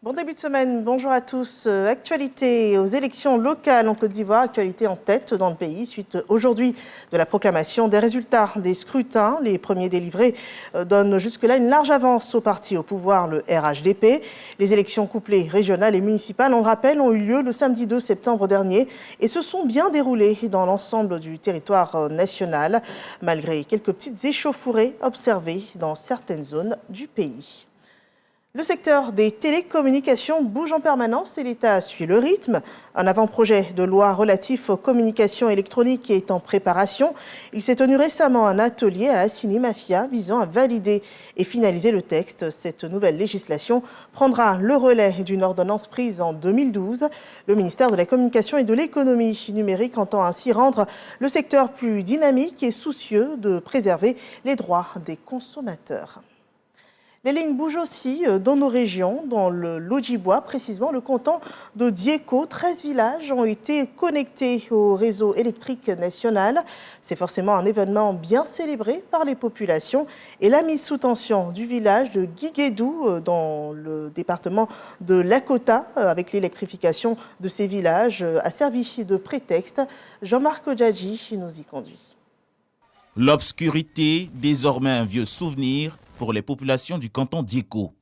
Bon début de semaine, bonjour à tous. Actualité aux élections locales en Côte d'Ivoire, actualité en tête dans le pays suite aujourd'hui de la proclamation des résultats des scrutins. Les premiers délivrés donnent jusque-là une large avance au parti au pouvoir, le RHDP. Les élections couplées régionales et municipales, on le rappelle, ont eu lieu le samedi 2 septembre dernier et se sont bien déroulées dans l'ensemble du territoire national, malgré quelques petites échauffourées observées dans certaines zones du pays. Le secteur des télécommunications bouge en permanence et l'État suit le rythme. Un avant-projet de loi relatif aux communications électroniques est en préparation. Il s'est tenu récemment un atelier à Assini Mafia visant à valider et finaliser le texte. Cette nouvelle législation prendra le relais d'une ordonnance prise en 2012. Le ministère de la Communication et de l'Économie numérique entend ainsi rendre le secteur plus dynamique et soucieux de préserver les droits des consommateurs. Les lignes bougent aussi dans nos régions, dans le Lodjibois, précisément le canton de Diéko. 13 villages ont été connectés au réseau électrique national. C'est forcément un événement bien célébré par les populations. Et la mise sous tension du village de Guiguédou, dans le département de Lakota, avec l'électrification de ces villages, a servi de prétexte. Jean-Marc Djadji nous y conduit. L'obscurité, désormais un vieux souvenir pour les populations du canton Diéko.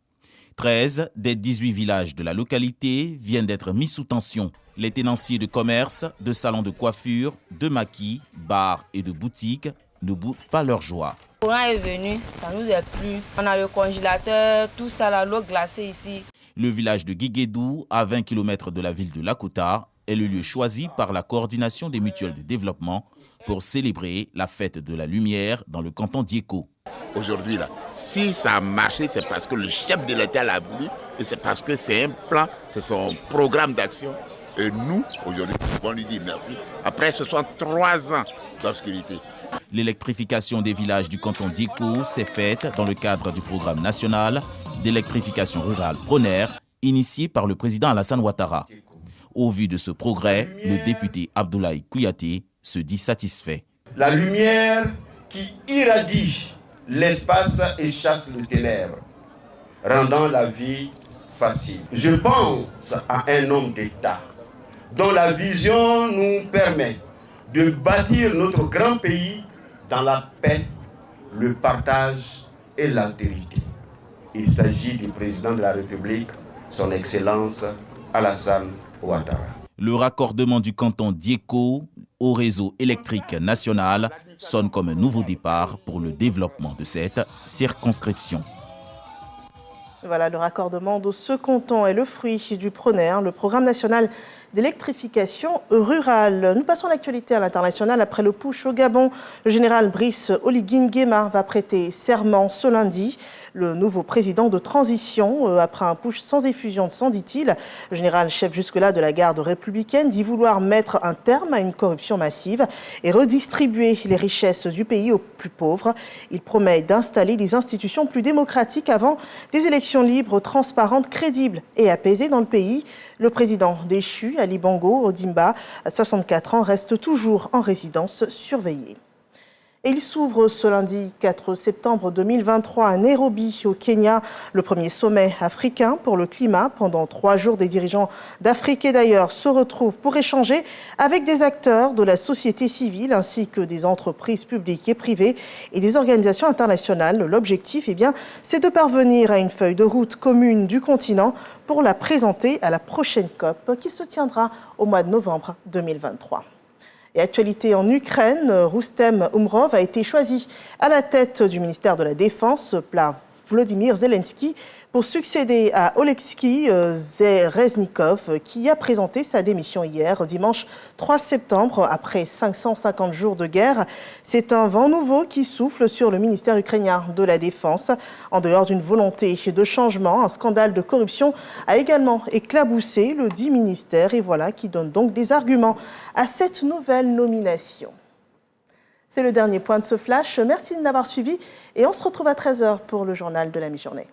13 des 18 villages de la localité viennent d'être mis sous tension. Les tenanciers de commerce, de salons de coiffure, de maquis, bars et de boutiques ne boudent pas leur joie. Le courant est venu, ça nous est plu. On a le congélateur, tout ça, l'eau glacée ici. Le village de Guiguédou, à 20 km de la ville de Lakota, est le lieu choisi par la coordination des mutuelles de développement pour célébrer la fête de la lumière dans le canton Diéko. Aujourd'hui, là, si ça a marché, c'est parce que le chef de l'État l'a voulu et c'est parce que c'est un plan, c'est son programme d'action. Et nous, aujourd'hui, on lui dit merci. Après 63 ans d'obscurité. L'électrification des villages du canton Diéko s'est faite dans le cadre du programme national d'électrification rurale PRONER, initié par le président Alassane Ouattara. Au vu de ce progrès, le député Abdoulaye Kouyaté se dit satisfait. La lumière qui irradie l'espace et chasse le ténèbre, rendant la vie facile. Je pense à un homme d'État dont la vision nous permet de bâtir notre grand pays dans la paix, le partage et l'altérité. Il s'agit du président de la République, son Excellence Alassane Ouattara. Le raccordement du canton Diéko au réseau électrique national sonne comme un nouveau départ pour le développement de cette circonscription. Voilà, le raccordement de ce canton est le fruit du PRONER, le programme national d'électrification rurale. Nous passons à l'actualité à l'international. Après le putsch au Gabon, le général Brice Oligui Nguema va prêter serment ce lundi. Le nouveau président de transition, après un putsch sans effusion de sang, dit-il. Le général, chef jusque-là de la garde républicaine, dit vouloir mettre un terme à une corruption massive et redistribuer les richesses du pays aux plus pauvres. Il promet d'installer des institutions plus démocratiques avant des élections libres, transparentes, crédibles et apaisées dans le pays. Le président déchu, Ali Bongo Ondimba, à 64 ans, reste toujours en résidence surveillée. Et il s'ouvre ce lundi 4 septembre 2023 à Nairobi, au Kenya, le premier sommet africain pour le climat. Pendant 3 jours, des dirigeants d'Afrique et d'ailleurs se retrouvent pour échanger avec des acteurs de la société civile ainsi que des entreprises publiques et privées et des organisations internationales. L'objectif, c'est de parvenir à une feuille de route commune du continent pour la présenter à la prochaine COP qui se tiendra au mois de novembre 2023. Et actualité en Ukraine, Roustem Umrov a été choisi à la tête du ministère de la Défense par Volodymyr Zelensky pour succéder à Oleksiy Reznikov qui a présenté sa démission hier, dimanche 3 septembre, après 550 jours de guerre. C'est un vent nouveau qui souffle sur le ministère ukrainien de la Défense. En dehors d'une volonté de changement, un scandale de corruption a également éclaboussé le dit ministère et voilà qui donne donc des arguments à cette nouvelle nomination. C'est le dernier point de ce flash. Merci de m'avoir suivi et on se retrouve à 13h pour le journal de la mi-journée.